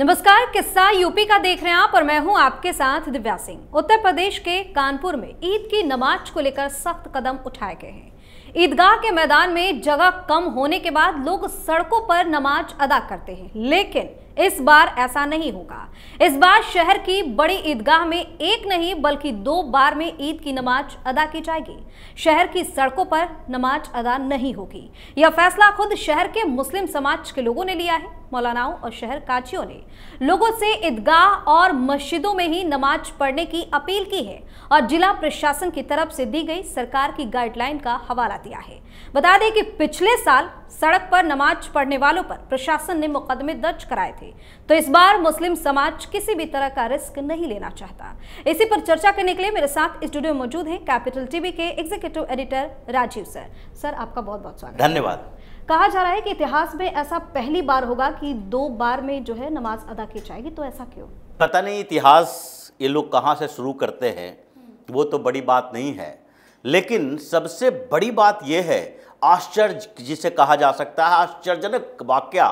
नमस्कार, किस्सा यूपी का देख रहे हैं आप और मैं हूं आपके साथ दिव्या सिंह। उत्तर प्रदेश के कानपुर में ईद की नमाज को लेकर सख्त कदम उठाए गए हैं। ईदगाह के मैदान में जगह कम होने के बाद लोग सड़कों पर नमाज अदा करते हैं, लेकिन इस बार ऐसा नहीं होगा। इस बार शहर की बड़ी ईदगाह में एक नहीं बल्कि 2 बार में ईद की नमाज अदा की जाएगी। शहर की सड़कों पर नमाज अदा नहीं होगी। यह फैसला खुद शहर के मुस्लिम समाज के लोगों ने लिया है। मौलानाओं और शहर काजियों ने लोगों से ईदगाह और मस्जिदों में ही नमाज पढ़ने की अपील की है और जिला प्रशासन की तरफ से दी गई सरकार की गाइडलाइन का हवाला दिया है। बता दें कि पिछले साल सड़क पर नमाज पढ़ने वालों पर प्रशासन ने मुकदमे दर्ज कराए थे, तो इस बार मुस्लिम समाज किसी भी तरह का रिस्क नहीं लेना चाहता। इसी पर चर्चा करने के लिए मेरे साथ स्टूडियो में मौजूद हैं कैपिटल टीवी के executive editor Rajeev sir. Sir, आपका बहुत बहुत स्वागत। धन्यवाद। कहा जा रहा है कि इतिहास में ऐसा पहली बार होगा कि 2 बार में जो है नमाज अदा की जाएगी, तो ऐसा क्यों? पता नहीं इतिहास ये लोग कहाँ से शुरू करते हैं, वो तो बड़ी बात नहीं है, लेकिन सबसे बड़ी बात यह है, आश्चर्य जिसे कहा जा सकता है, आश्चर्यजनक वाकया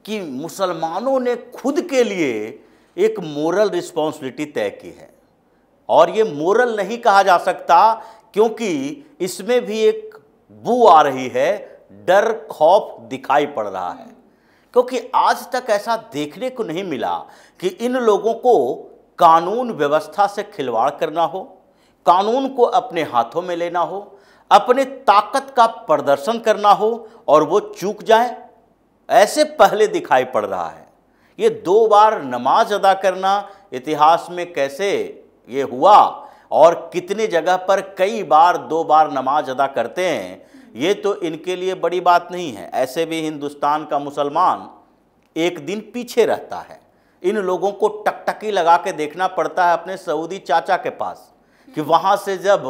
कि मुसलमानों ने खुद के लिए एक मोरल रिस्पॉन्सिबिलिटी तय की है। और ये मोरल नहीं कहा जा सकता क्योंकि इसमें भी एक बू आ रही है, डर खौफ दिखाई पड़ रहा है। क्योंकि आज तक ऐसा देखने को नहीं मिला कि इन लोगों को कानून व्यवस्था से खिलवाड़ करना हो, कानून को अपने हाथों में लेना हो, अपने ताकत का प्रदर्शन करना हो और वो चूक जाए, ऐसे पहले दिखाई पड़ रहा है। ये 2 बार नमाज अदा करना इतिहास में कैसे ये हुआ और कितने जगह पर कई बार 2 बार नमाज अदा करते हैं, ये तो इनके लिए बड़ी बात नहीं है। ऐसे भी हिंदुस्तान का मुसलमान एक दिन पीछे रहता है। इन लोगों को टकटकी लगा के देखना पड़ता है अपने सऊदी चाचा के पास कि वहाँ से जब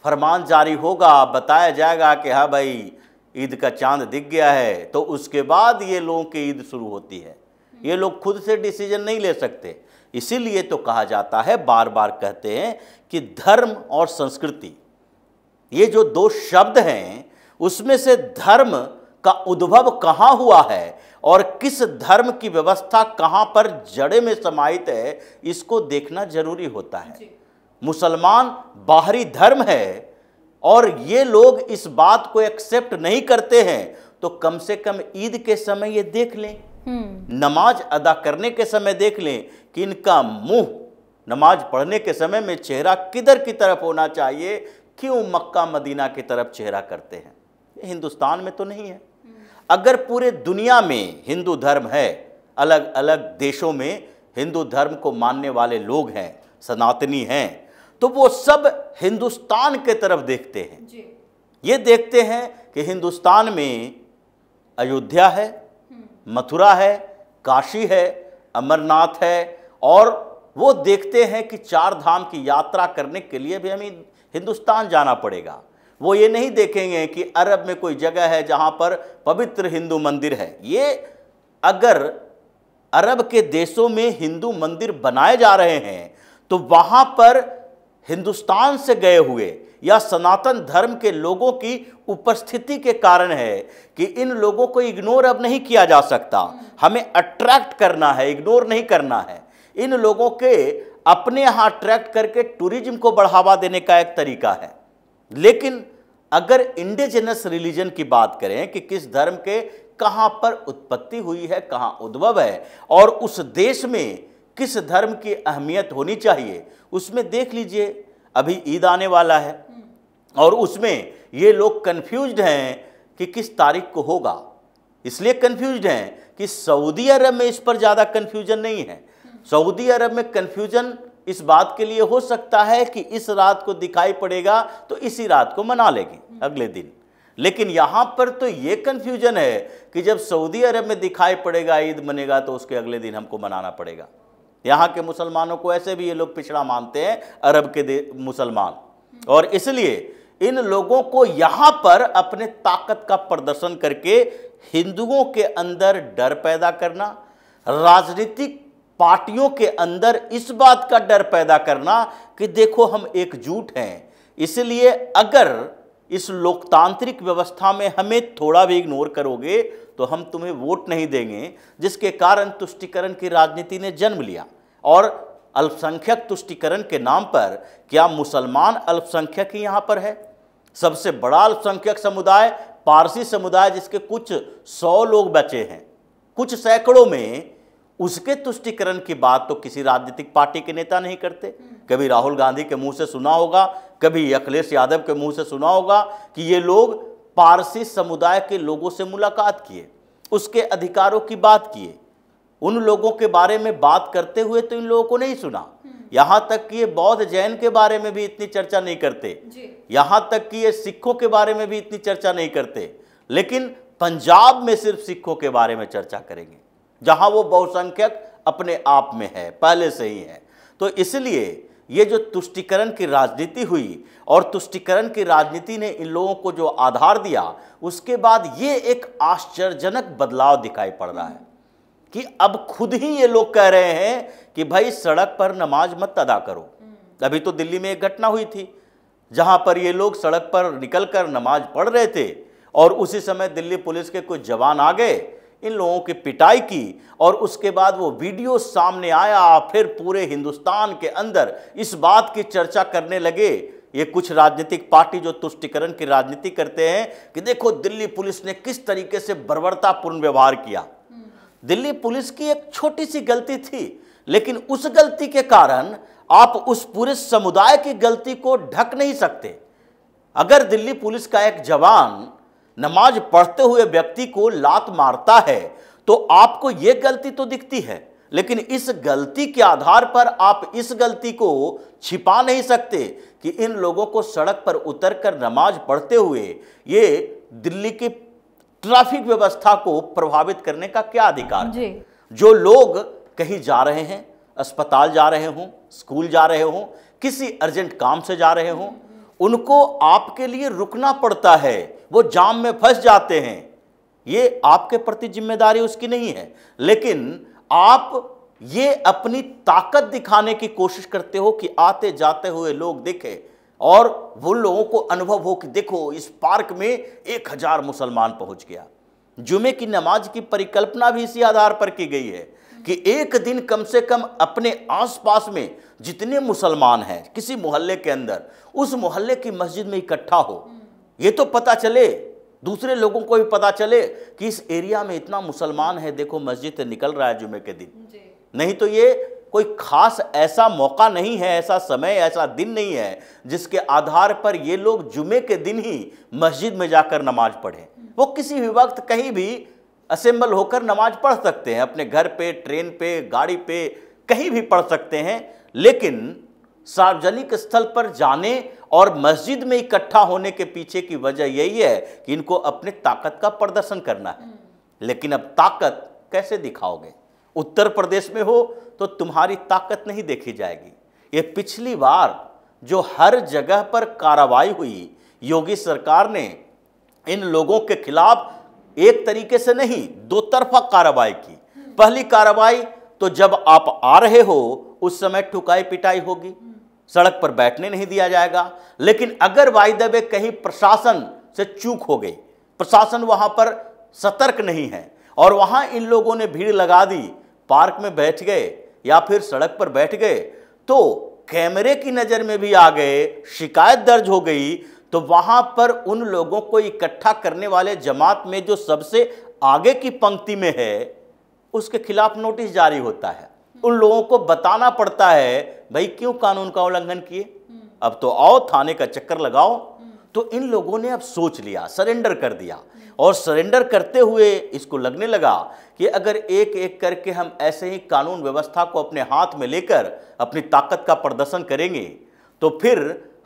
फरमान जारी होगा, बताया जाएगा कि हाँ भाई ईद का चांद दिख गया है, तो उसके बाद ये लोगों की ईद शुरू होती है। ये लोग खुद से डिसीजन नहीं ले सकते। इसीलिए तो कहा जाता है, बार बार कहते हैं कि धर्म और संस्कृति, ये जो 2 शब्द हैं, उसमें से धर्म का उद्भव कहाँ हुआ है और किस धर्म की व्यवस्था कहाँ पर जड़े में समाहित है, इसको देखना जरूरी होता है। मुसलमान बाहरी धर्म है और ये लोग इस बात को एक्सेप्ट नहीं करते हैं, तो कम से कम ईद के समय ये देख लें, नमाज अदा करने के समय देख लें कि इनका मुंह नमाज पढ़ने के समय में चेहरा किधर की तरफ होना चाहिए, क्यों मक्का मदीना की तरफ चेहरा करते हैं। ये हिंदुस्तान में तो नहीं है। अगर पूरे दुनिया में हिंदू धर्म है, अलग अलग देशों में हिंदू धर्म को मानने वाले लोग हैं, सनातनी हैं, तो वो सब हिंदुस्तान के तरफ देखते हैं जी। ये देखते हैं कि हिंदुस्तान में अयोध्या है, मथुरा है, काशी है, अमरनाथ है, और वो देखते हैं कि 4 धाम की यात्रा करने के लिए भी हमें हिंदुस्तान जाना पड़ेगा। वो ये नहीं देखेंगे कि अरब में कोई जगह है जहाँ पर पवित्र हिंदू मंदिर है। ये अगर अरब के देशों में हिंदू मंदिर बनाए जा रहे हैं, तो वहाँ पर हिंदुस्तान से गए हुए या सनातन धर्म के लोगों की उपस्थिति के कारण है कि इन लोगों को इग्नोर अब नहीं किया जा सकता। हमें अट्रैक्ट करना है, इग्नोर नहीं करना है। इन लोगों के अपने यहाँ अट्रैक्ट करके टूरिज्म को बढ़ावा देने का एक तरीका है। लेकिन अगर इंडिजिनस रिलीजन की बात करें कि किस धर्म के कहाँ पर उत्पत्ति हुई है, कहाँ उद्भव है और उस देश में किस धर्म की अहमियत होनी चाहिए, उसमें देख लीजिए अभी ईद आने वाला है और उसमें ये लोग कन्फ्यूज्ड हैं कि किस तारीख को होगा। इसलिए कन्फ्यूज्ड हैं कि सऊदी अरब में इस पर ज़्यादा कन्फ्यूजन नहीं है। सऊदी अरब में कन्फ्यूजन इस बात के लिए हो सकता है कि इस रात को दिखाई पड़ेगा तो इसी रात को मना लेंगे अगले दिन। लेकिन यहाँ पर तो ये कन्फ्यूजन है कि जब सऊदी अरब में दिखाई पड़ेगा, ईद मनेगा, तो उसके अगले दिन हमको मनाना पड़ेगा। यहाँ के मुसलमानों को ऐसे भी ये लोग पिछड़ा मानते हैं, अरब के मुसलमान, और इसलिए इन लोगों को यहाँ पर अपने ताकत का प्रदर्शन करके हिंदुओं के अंदर डर पैदा करना, राजनीतिक पार्टियों के अंदर इस बात का डर पैदा करना कि देखो हम एकजुट हैं। इसलिए अगर इस लोकतांत्रिक व्यवस्था में हमें थोड़ा भी इग्नोर करोगे तो हम तुम्हें वोट नहीं देंगे, जिसके कारण तुष्टीकरण की राजनीति ने जन्म लिया। और अल्पसंख्यक तुष्टीकरण के नाम पर क्या मुसलमान अल्पसंख्यक ही यहाँ पर है? सबसे बड़ा अल्पसंख्यक समुदाय पारसी समुदाय, जिसके कुछ 100 लोग बचे हैं, कुछ सैकड़ों में, उसके तुष्टीकरण की बात तो किसी राजनीतिक पार्टी के नेता नहीं करते। कभी राहुल गांधी के मुंह से सुना होगा, कभी अखिलेश यादव के मुंह से सुना होगा कि ये लोग पारसी समुदाय के लोगों से मुलाकात किए, उसके अधिकारों की बात किए। उन लोगों के बारे में बात करते हुए तो इन लोगों को नहीं सुना। यहां तक कि ये बौद्ध जैन के बारे में भी इतनी चर्चा नहीं करते, यहां तक कि ये सिखों के बारे में भी इतनी चर्चा नहीं करते। लेकिन पंजाब में सिर्फ सिखों के बारे में चर्चा करेंगे, जहां वो बहुसंख्यक अपने आप में है, पहले से ही है। तो इसलिए ये जो तुष्टीकरण की राजनीति हुई और तुष्टीकरण की राजनीति ने इन लोगों को जो आधार दिया, उसके बाद ये एक आश्चर्यजनक बदलाव दिखाई पड़ रहा है कि अब खुद ही ये लोग कह रहे हैं कि भाई सड़क पर नमाज मत अदा करो। अभी तो दिल्ली में एक घटना हुई थी जहां पर ये लोग सड़क पर निकलकर नमाज पढ़ रहे थे और उसी समय दिल्ली पुलिस के कुछ जवान आ गए, इन लोगों की पिटाई की और उसके बाद वो वीडियो सामने आया। फिर पूरे हिंदुस्तान के अंदर इस बात की चर्चा करने लगे ये कुछ राजनीतिक पार्टी जो तुष्टीकरण की राजनीति करते हैं कि देखो दिल्ली पुलिस ने किस तरीके से बर्बरतापूर्ण व्यवहार किया। दिल्ली पुलिस की एक छोटी सी गलती थी, लेकिन उस गलती के कारण आप उस पूरे समुदाय की गलती को ढक नहीं सकते। अगर दिल्ली पुलिस का एक जवान नमाज पढ़ते हुए व्यक्ति को लात मारता है तो आपको यह गलती तो दिखती है, लेकिन इस गलती के आधार पर आप इस गलती को छिपा नहीं सकते कि इन लोगों को सड़क पर उतरकर नमाज पढ़ते हुए ये दिल्ली की ट्रैफिक व्यवस्था को प्रभावित करने का क्या अधिकार है। जो लोग कहीं जा रहे हैं, अस्पताल जा रहे हों, स्कूल जा रहे हों, किसी अर्जेंट काम से जा रहे हों, उनको आपके लिए रुकना पड़ता है, वो जाम में फंस जाते हैं। ये आपके प्रति जिम्मेदारी उसकी नहीं है, लेकिन आप ये अपनी ताकत दिखाने की कोशिश करते हो कि आते जाते हुए लोग देखें और वो लोगों को अनुभव हो कि देखो इस पार्क में 1000 मुसलमान पहुंच गया। जुमे की नमाज की परिकल्पना भी इसी आधार पर की गई है कि एक दिन कम से कम अपने आसपास में जितने मुसलमान हैं किसी मोहल्ले के अंदर, उस मोहल्ले की मस्जिद में इकट्ठा हो। ये तो पता चले, दूसरे लोगों को भी पता चले कि इस एरिया में इतना मुसलमान है, देखो मस्जिद से निकल रहा है जुमे के दिन। नहीं तो ये कोई खास ऐसा मौका नहीं है, ऐसा समय, ऐसा दिन नहीं है जिसके आधार पर ये लोग जुमे के दिन ही मस्जिद में जाकर नमाज पढ़ें। वो किसी भी वक्त कहीं भी असेंबल होकर नमाज पढ़ सकते हैं, अपने घर पे, ट्रेन पे, गाड़ी पे, कहीं भी पढ़ सकते हैं। लेकिन सार्वजनिक स्थल पर जाने और मस्जिद में इकट्ठा होने के पीछे की वजह यही है कि इनको अपने ताकत का प्रदर्शन करना है। लेकिन अब ताकत कैसे दिखाओगे? उत्तर प्रदेश में हो तो तुम्हारी ताकत नहीं देखी जाएगी। ये पिछली बार जो हर जगह पर कार्रवाई हुई, योगी सरकार ने इन लोगों के खिलाफ एक तरीके से नहीं, दो तरफा कार्रवाई की। पहली कार्रवाई तो जब आप आ रहे हो उस समय ठुकाई पिटाई होगी, सड़क पर बैठने नहीं दिया जाएगा। लेकिन अगर बाय द वे कहीं प्रशासन से चूक हो गई, प्रशासन वहां पर सतर्क नहीं है और वहां इन लोगों ने भीड़ लगा दी, पार्क में बैठ गए या फिर सड़क पर बैठ गए, तो कैमरे की नजर में भी आ गए, शिकायत दर्ज हो गई, तो वहां पर उन लोगों को इकट्ठा करने वाले जमात में जो सबसे आगे की पंक्ति में है उसके खिलाफ नोटिस जारी होता है। उन लोगों को बताना पड़ता है भाई क्यों कानून का उल्लंघन किए, अब तो आओ थाने का चक्कर लगाओ। तो इन लोगों ने अब सोच लिया, सरेंडर कर दिया और सरेंडर करते हुए इसको लगने लगा कि अगर एक एक करके हम ऐसे ही कानून व्यवस्था को अपने हाथ में लेकर अपनी ताकत का प्रदर्शन करेंगे तो फिर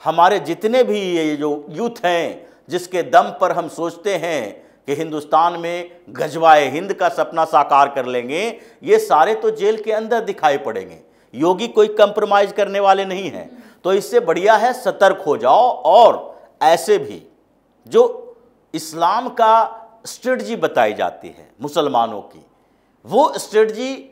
हमारे जितने भी ये जो यूथ हैं जिसके दम पर हम सोचते हैं कि हिंदुस्तान में गजवाए हिंद का सपना साकार कर लेंगे, ये सारे तो जेल के अंदर दिखाई पड़ेंगे। योगी कोई कंप्रोमाइज करने वाले नहीं हैं। तो इससे बढ़िया है सतर्क हो जाओ और ऐसे भी जो इस्लाम का स्ट्रेटजी बताई जाती है मुसलमानों की, वो स्ट्रेटजी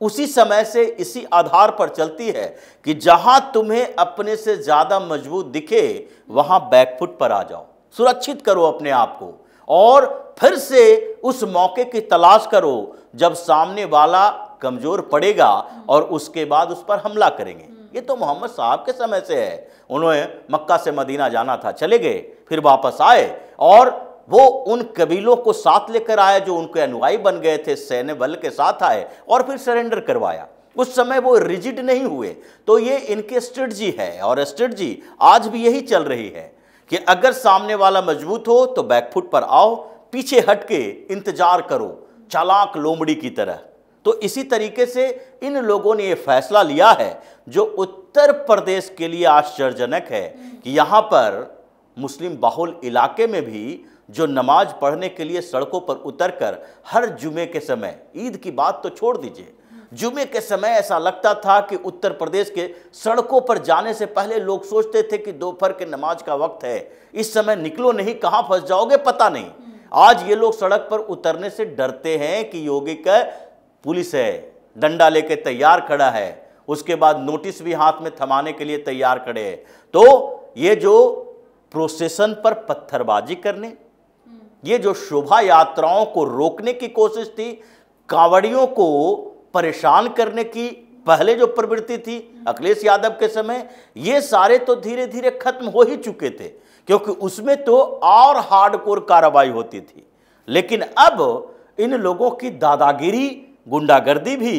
उसी समय से इसी आधार पर चलती है कि जहां तुम्हें अपने से ज्यादा मजबूत दिखे वहां बैकफुट पर आ जाओ, सुरक्षित करो अपने आप को और फिर से उस मौके की तलाश करो जब सामने वाला कमजोर पड़ेगा और उसके बाद उस पर हमला करेंगे। ये तो मोहम्मद साहब के समय से है। उन्होंने मक्का से मदीना जाना था, चले गए, फिर वापस आए और वो उन कबीलों को साथ लेकर आए जो उनके अनुयायी बन गए थे, सैन्य बल के साथ आए और फिर सरेंडर करवाया। उस समय वो रिजिड नहीं हुए। तो ये इनके स्ट्रेटजी है और स्ट्रेटजी आज भी यही चल रही है कि अगर सामने वाला मजबूत हो तो बैकफुट पर आओ, पीछे हट के इंतजार करो चालाक लोमड़ी की तरह। तो इसी तरीके से इन लोगों ने ये फैसला लिया है जो उत्तर प्रदेश के लिए आश्चर्यजनक है कि यहाँ पर मुस्लिम बाहुल इलाके में भी जो नमाज पढ़ने के लिए सड़कों पर उतरकर हर जुमे के समय, ईद की बात तो छोड़ दीजिए, जुमे के समय ऐसा लगता था कि उत्तर प्रदेश के सड़कों पर जाने से पहले लोग सोचते थे कि दोपहर के नमाज का वक्त है, इस समय निकलो नहीं, कहाँ फंस जाओगे पता नहीं। आज ये लोग सड़क पर उतरने से डरते हैं कि योगी का पुलिस है, डंडा लेके तैयार खड़ा है, उसके बाद नोटिस भी हाथ में थमाने के लिए तैयार खड़े हैं। तो ये जो प्रोसेशन पर पत्थरबाजी करने, ये जो शोभा यात्राओं को रोकने की कोशिश थी, कांवड़ियों को परेशान करने की पहले जो प्रवृत्ति थी अखिलेश यादव के समय, ये सारे तो धीरे धीरे खत्म हो ही चुके थे क्योंकि उसमें तो और हार्डकोर कार्रवाई होती थी। लेकिन अब इन लोगों की दादागिरी, गुंडागर्दी भी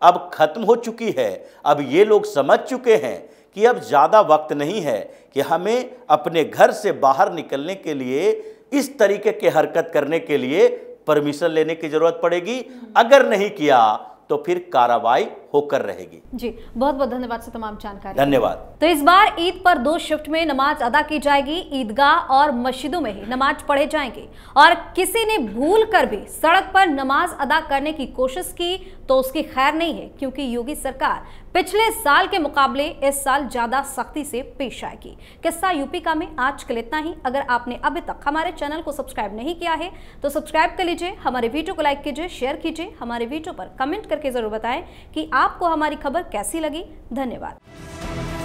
अब खत्म हो चुकी है। अब ये लोग समझ चुके हैं कि अब ज़्यादा वक्त नहीं है कि हमें अपने घर से बाहर निकलने के लिए इस तरीके की हरकत करने के लिए परमिशन लेने की जरूरत पड़ेगी। अगर नहीं किया तो फिर कार्रवाई होकर रहेगी। जी बहुत बहुत धन्यवाद से तमाम जानकारी। धन्यवाद। तो इस बार ईद पर 2 शिफ्ट में नमाज अदा की जाएगी। ईदगाह और मस्जिदों में ही नमाज पढ़े जाएंगे और किसी ने भूल कर भी सड़क पर नमाज अदा करने की कोशिश की तो उसकी खैर नहीं है, क्योंकि योगी सरकार पिछले साल के मुकाबले इस साल ज्यादा सख्ती से पेश आएगी। किस्सा यूपी का में आज के लिए इतना ही। अगर आपने अभी तक हमारे चैनल को सब्सक्राइब नहीं किया है तो सब्सक्राइब कर लीजिए, हमारे वीडियो को लाइक कीजिए, शेयर कीजिए, हमारे वीडियो पर कमेंट करके जरूर बताएं कि आपको हमारी खबर कैसी लगी। धन्यवाद।